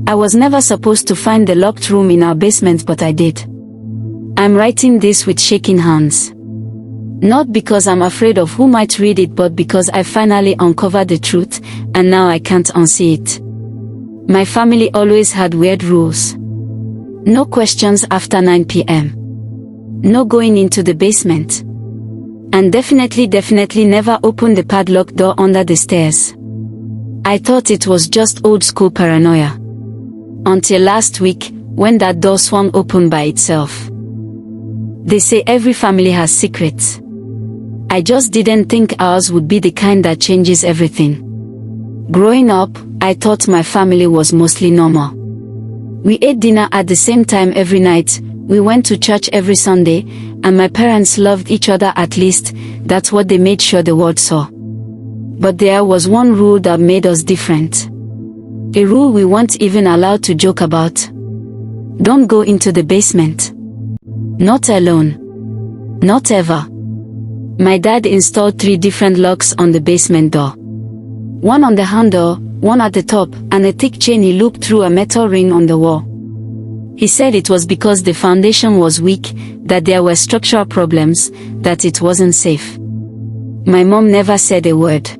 I was never supposed to find the locked room in our basement, but I did. I'm writing this with shaking hands. Not because I'm afraid of who might read it, but because I finally uncovered the truth, and now I can't unsee it. My family always had weird rules. No questions after 9 p.m. No going into the basement. And definitely never open the padlocked door under the stairs. I thought it was just old school paranoia. Until last week, when that door swung open by itself. They say every family has secrets. I just didn't think ours would be the kind that changes everything. Growing up, I thought my family was mostly normal. We ate dinner at the same time every night, we went to church every Sunday, and my parents loved each other, at least, that's what they made sure the world saw. But there was one rule that made us different. A rule we weren't even allowed to joke about. Don't go into the basement. Not alone. Not ever. My dad installed 3 different locks on the basement door. One on the handle, one at the top, and a thick chain he looped through a metal ring on the wall. He said it was because the foundation was weak, that there were structural problems, that it wasn't safe. My mom never said a word.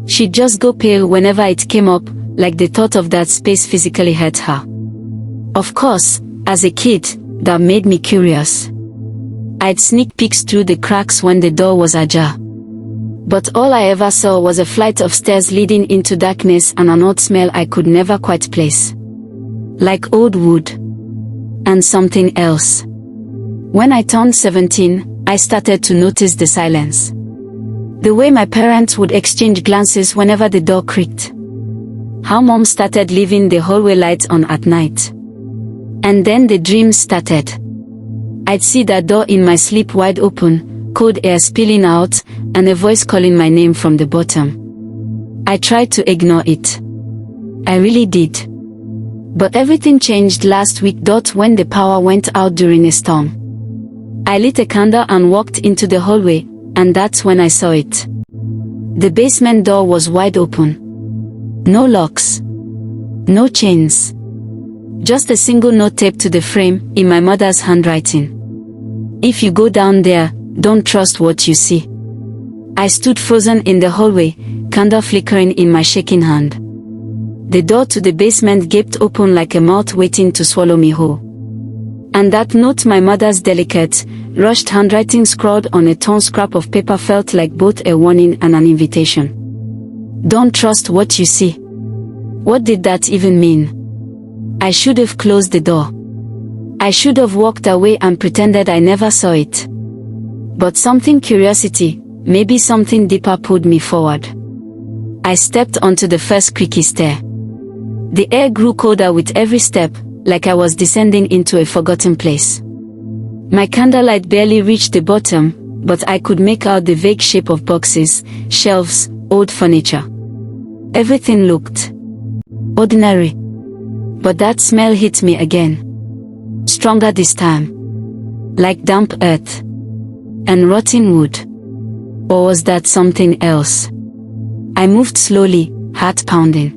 She'd just go pale whenever it came up, like the thought of that space physically hurt her. Of course, as a kid, that made me curious. I'd sneak peeks through the cracks when the door was ajar. But all I ever saw was a flight of stairs leading into darkness and an odd smell I could never quite place. Like old wood. And something else. When I turned 17, I started to notice the silence. The way my parents would exchange glances whenever the door creaked. How mom started leaving the hallway lights on at night. And then the dreams started. I'd see that door in my sleep wide open, cold air spilling out, and a voice calling my name from the bottom. I tried to ignore it. I really did. But everything changed last week. When the power went out during a storm. I lit a candle and walked into the hallway, and that's when I saw it. The basement door was wide open. No locks. No chains. Just a single note taped to the frame, in my mother's handwriting. If you go down there, don't trust what you see. I stood frozen in the hallway, candle flickering in my shaking hand. The door to the basement gaped open like a mouth waiting to swallow me whole. And that note, my mother's delicate, rushed handwriting scrawled on a torn scrap of paper, felt like both a warning and an invitation. Don't trust what you see. What did that even mean? I should have closed the door. I should have walked away and pretended I never saw it. But something, curiosity, maybe something deeper, pulled me forward. I stepped onto the first creaky stair. The air grew colder with every step, like I was descending into a forgotten place. My candlelight barely reached the bottom, but I could make out the vague shape of boxes, shelves, old furniture. Everything looked ordinary. But that smell hit me again. Stronger this time. Like damp earth. And rotting wood. Or was that something else? I moved slowly, heart pounding.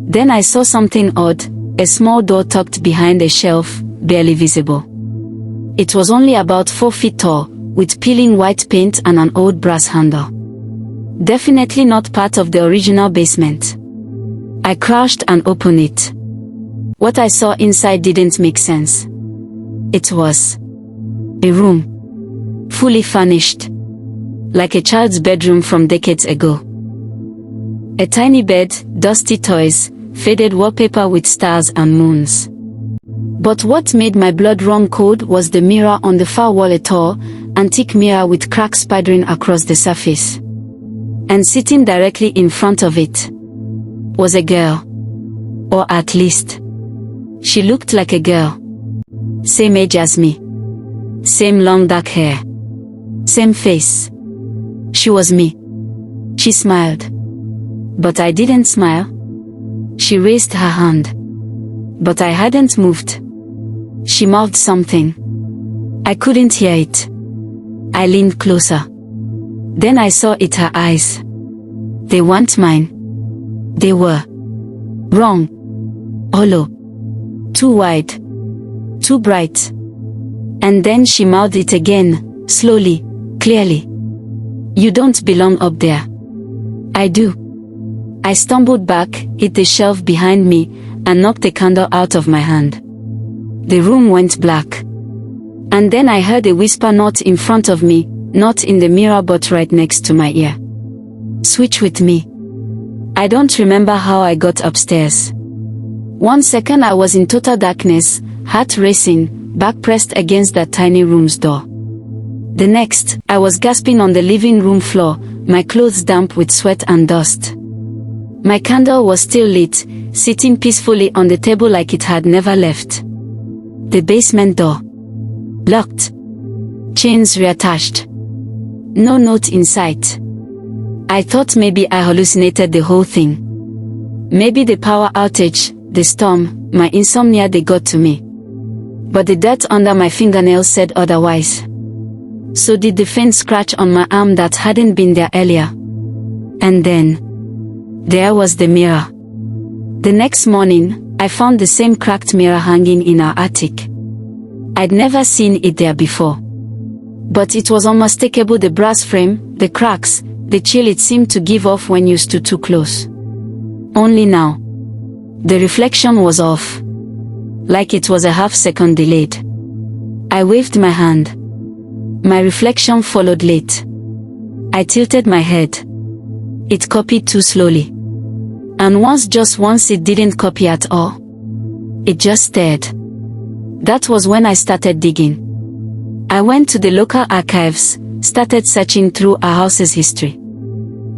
Then I saw something odd, a small door tucked behind a shelf, barely visible. It was only about 4 feet tall, with peeling white paint and an old brass handle. Definitely not part of the original basement. I crouched and opened it. What I saw inside didn't make sense. It was a room, fully furnished, like a child's bedroom from decades ago. A tiny bed, dusty toys, faded wallpaper with stars and moons. But what made my blood run cold was the mirror on the far wall, a tall, antique mirror with cracks spidering across the surface. And sitting directly in front of it was a girl. Or at least, she looked like a girl. Same age as me. Same long dark hair. Same face. She was me. She smiled. But I didn't smile. She raised her hand. But I hadn't moved. She mouthed something. I couldn't hear it. I leaned closer. Then I saw it, her eyes. They weren't mine. They were wrong. Hollow. Too wide. Too bright. And then she mouthed it again, slowly, clearly. You don't belong up there. I do. I stumbled back, hit the shelf behind me, and knocked the candle out of my hand. The room went black. And then I heard a whisper, not in front of me, not in the mirror but right next to my ear. Switch with me. I don't remember how I got upstairs. 1 second I was in total darkness, heart racing, back pressed against that tiny room's door. The next, I was gasping on the living room floor, my clothes damp with sweat and dust. My candle was still lit, sitting peacefully on the table like it had never left. The basement door. Locked. Chains reattached. No note in sight. I thought maybe I hallucinated the whole thing. Maybe the power outage, the storm, my insomnia, they got to me. But the dirt under my fingernails said otherwise. So did the faint scratch on my arm that hadn't been there earlier. And then, there was the mirror. The next morning, I found the same cracked mirror hanging in our attic. I'd never seen it there before. But it was unmistakable, the brass frame, the cracks, the chill it seemed to give off when you stood too close. Only now, the reflection was off. Like it was a half-second delayed. I waved my hand. My reflection followed late. I tilted my head. It copied too slowly. And just once it didn't copy at all. It just stared. That was when I started digging. I went to the local archives, started searching through our house's history.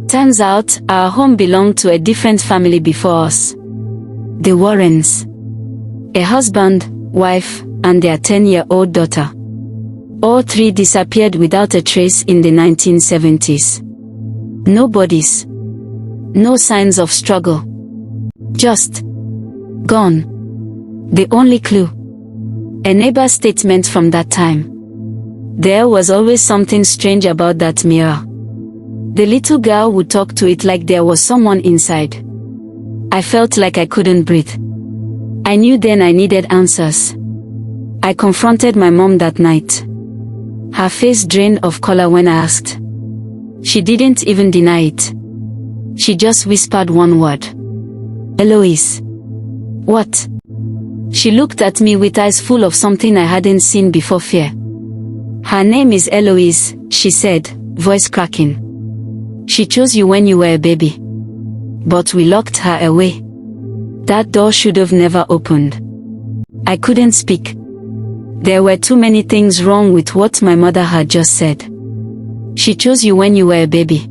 Turns out, our home belonged to a different family before us. The Warrens. A husband, wife, and their 10-year-old daughter. All three disappeared without a trace in the 1970s. No bodies. No signs of struggle. Just gone. The only clue. A neighbor's statement from that time. There was always something strange about that mirror. The little girl would talk to it like there was someone inside. I felt like I couldn't breathe. I knew then I needed answers. I confronted my mom that night. Her face drained of color when I asked. She didn't even deny it. She just whispered one word. Eloise. What? She looked at me with eyes full of something I hadn't seen before, fear. Her name is Eloise, she said, voice cracking. She chose you when you were a baby. But we locked her away. That door should have never opened. I couldn't speak. There were too many things wrong with what my mother had just said. She chose you when you were a baby.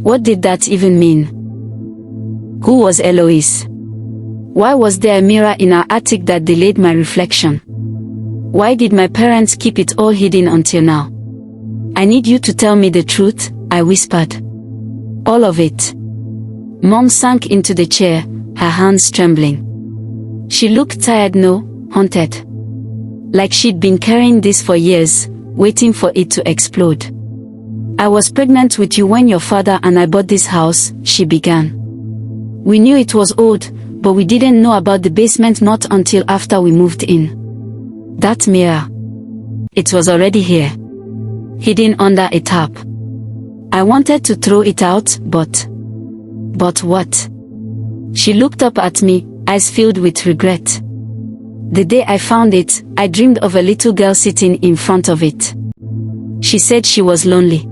What did that even mean? Who was Eloise? Why was there a mirror in our attic that delayed my reflection? Why did my parents keep it all hidden until now? I need you to tell me the truth, I whispered. All of it. Mom sank into the chair, her hands trembling. She looked tired, no, haunted. Like she'd been carrying this for years, waiting for it to explode. I was pregnant with you when your father and I bought this house, she began. We knew it was old, but we didn't know about the basement not until after we moved in. That mirror. It was already here. Hidden under a tap. I wanted to throw it out, but what? She looked up at me, eyes filled with regret. The day I found it, I dreamed of a little girl sitting in front of it. She said she was lonely.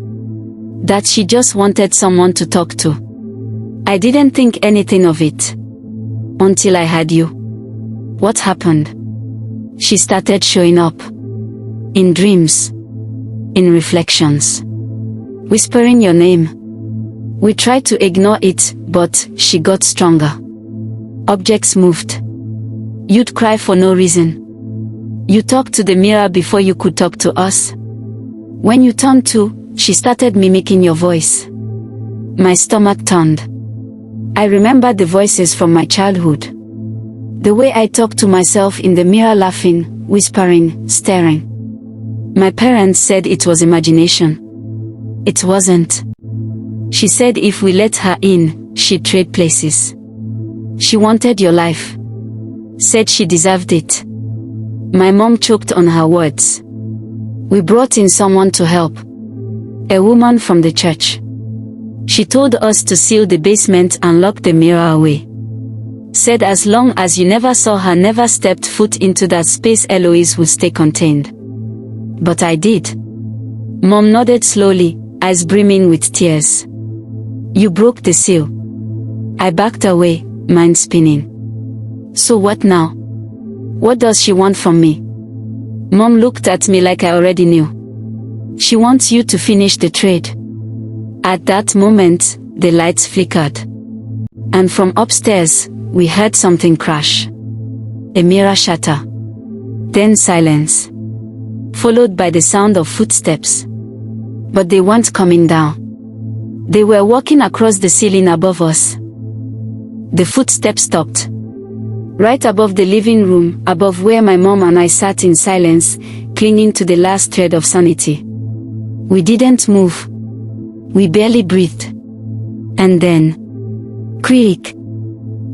That she just wanted someone to talk to. I didn't think anything of it. Until I had you. What happened? She started showing up. In dreams. In reflections. Whispering your name. We tried to ignore it, but she got stronger. Objects moved. You'd cry for no reason. You talked to the mirror before you could talk to us. When you turned to, she started mimicking your voice. My stomach turned. I remembered the voices from my childhood. The way I talked to myself in the mirror, laughing, whispering, staring. My parents said it was imagination. It wasn't. She said if we let her in, she'd trade places. She wanted your life. Said she deserved it. My mom choked on her words. We brought in someone to help. A woman from the church. She told us to seal the basement and lock the mirror away. Said as long as you never saw her, never stepped foot into that space, Eloise would stay contained. But I did. Mom nodded slowly, eyes brimming with tears. You broke the seal. I backed away, mind spinning. So what now? What does she want from me? Mom looked at me like I already knew. She wants you to finish the trade. At that moment, the lights flickered. And from upstairs, we heard something crash. A mirror shatter. Then silence. Followed by the sound of footsteps. But they weren't coming down. They were walking across the ceiling above us. The footsteps stopped. Right above the living room, above where my mom and I sat in silence, clinging to the last thread of sanity. We didn't move. We barely breathed. And then, creak.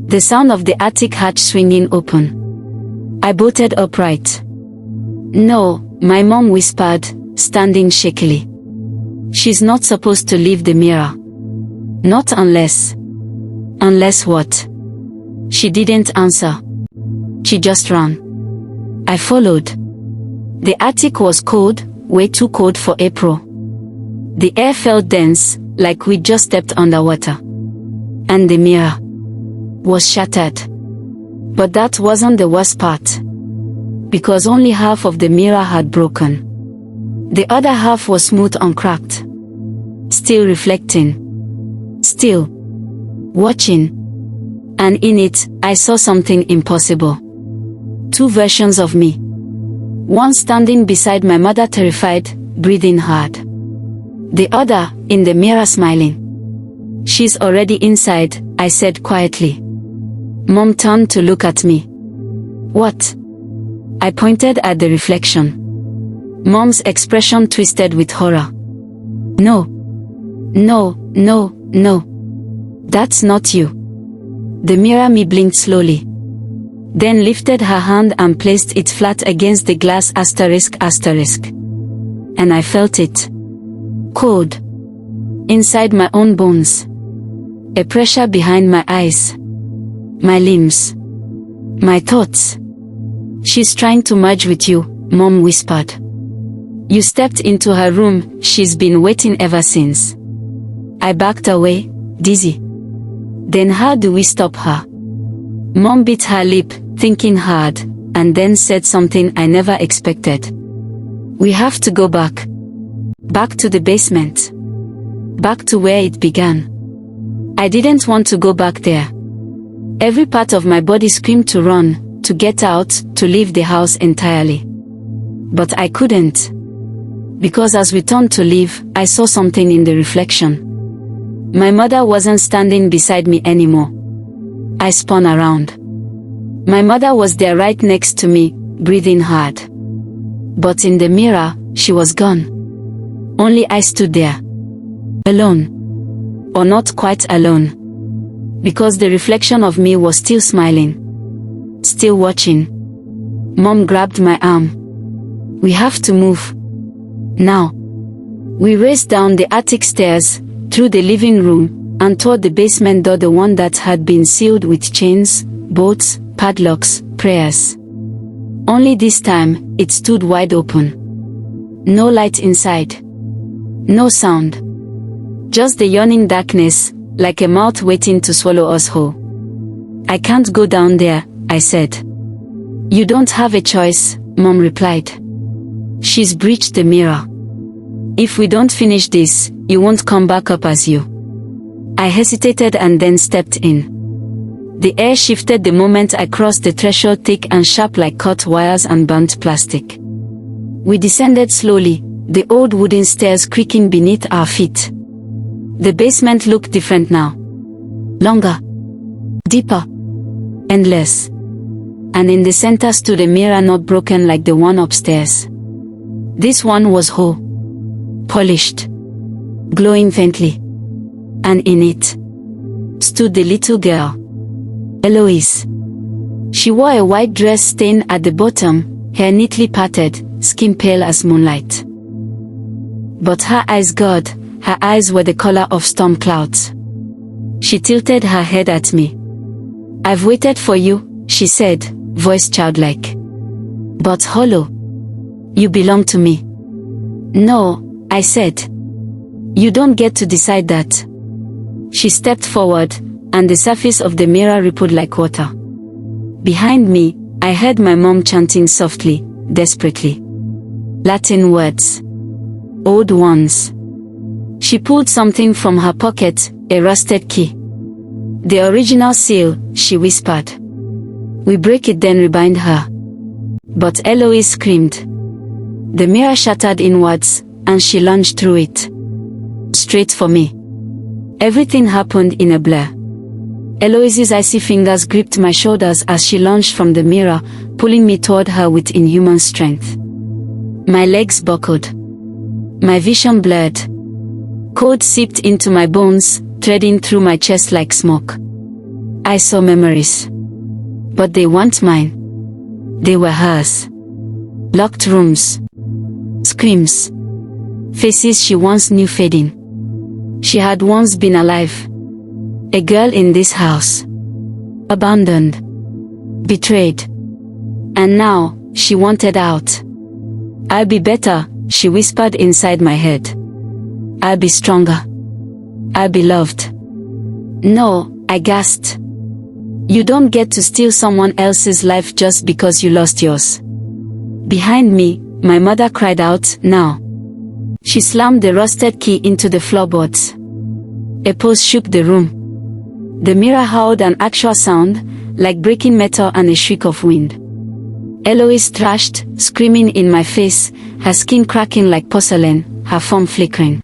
The sound of the attic hatch swinging open. I bolted upright. No, my mom whispered, standing shakily. She's not supposed to leave the mirror. Not unless. Unless what? She didn't answer. She just ran. I followed. The attic was cold, way too cold for April. The air felt dense, like we'd just stepped underwater. And the mirror was shattered. But that wasn't the worst part. Because only half of the mirror had broken. The other half was smooth and cracked. Still reflecting. Still watching. And in it, I saw something impossible. Two versions of me. One standing beside my mother, terrified, breathing hard. The other, in the mirror, smiling. She's already inside, I said quietly. Mom turned to look at me. What? I pointed at the reflection. Mom's expression twisted with horror. No. No, no, no. That's not you. The mirror me blinked slowly. Then lifted her hand and placed it flat against the glass ***. And I felt it. Cold. Inside my own bones. A pressure behind my eyes. My limbs. My thoughts. She's trying to merge with you, Mom whispered. You stepped into her room, she's been waiting ever since. I backed away, dizzy. Then how do we stop her? Mom bit her lip, thinking hard, and then said something I never expected. We have to go back. Back to the basement. Back to where it began. I didn't want to go back there. Every part of my body screamed to run, to get out, to leave the house entirely. But I couldn't. Because as we turned to leave, I saw something in the reflection. My mother wasn't standing beside me anymore. I spun around. My mother was there right next to me, breathing hard. But in the mirror, she was gone. Only I stood there. Alone. Or not quite alone. Because the reflection of me was still smiling. Still watching. Mom grabbed my arm. We have to move. Now. We raced down the attic stairs, through the living room, and toward the basement door, the one that had been sealed with chains, bolts, padlocks, prayers. Only this time, it stood wide open. No light inside. No sound. Just the yawning darkness, like a mouth waiting to swallow us whole. I can't go down there, I said. You don't have a choice, Mom replied. She's breached the mirror. If we don't finish this, you won't come back up as you. I hesitated and then stepped in. The air shifted the moment I crossed the threshold, thick and sharp like cut wires and burnt plastic. We descended slowly, the old wooden stairs creaking beneath our feet. The basement looked different now. Longer. Deeper. Endless. And in the center stood a mirror not broken like the one upstairs. This one was whole. Polished. Glowing faintly. And in it stood the little girl. Eloise. She wore a white dress stained at the bottom, hair neatly parted, skin pale as moonlight. But her eyes, God, her eyes were the color of storm clouds. She tilted her head at me. "I've waited for you," she said, voice childlike, but hollow. "You belong to me." "No," I said. "You don't get to decide that." She stepped forward, and the surface of the mirror rippled like water. Behind me, I heard my mom chanting softly, desperately. Latin words. Old ones. She pulled something from her pocket, a rusted key. "The original seal," she whispered. "We break it, then rebind her." But Eloise screamed. The mirror shattered inwards, and she lunged through it. Straight for me. Everything happened in a blur. Eloise's icy fingers gripped my shoulders as she lunged from the mirror, pulling me toward her with inhuman strength. My legs buckled. My vision blurred. Cold seeped into my bones, threading through my chest like smoke. I saw memories. But they weren't mine. They were hers. Locked rooms. Screams. Faces she once knew fading. She had once been alive. A girl in this house. Abandoned. Betrayed. And now, she wanted out. "I'll be better," she whispered inside my head. "I'll be stronger. I'll be loved." "No," I gasped. "You don't get to steal someone else's life just because you lost yours." Behind me, my mother cried out, "Now." She slammed the rusted key into the floorboards. A pulse shook the room. The mirror howled an actual sound, like breaking metal and a shriek of wind. Eloise thrashed, screaming in my face, her skin cracking like porcelain, her form flickering.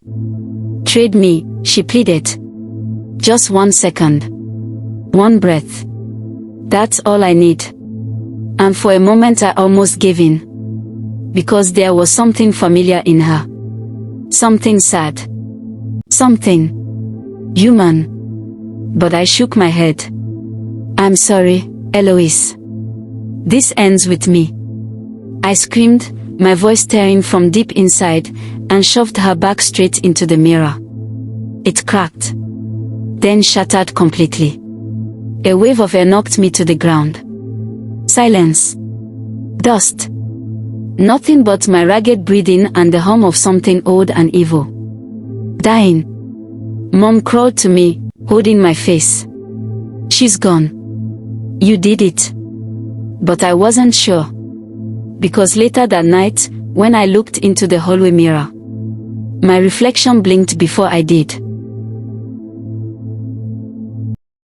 "Trade me," she pleaded. "Just 1 second. 1 breath. That's all I need." And for a moment I almost gave in. Because there was something familiar in her. Something sad. Something human. But I shook my head. "I'm sorry, Eloise. This ends with me." I screamed, my voice tearing from deep inside, and shoved her back straight into the mirror. It cracked. Then shattered completely. A wave of air knocked me to the ground. Silence. Dust. Nothing but my ragged breathing and the hum of something old and evil. Dying. Mom crawled to me, holding my face. "She's gone. You did it." But I wasn't sure. Because later that night, when I looked into the hallway mirror, my reflection blinked before I did.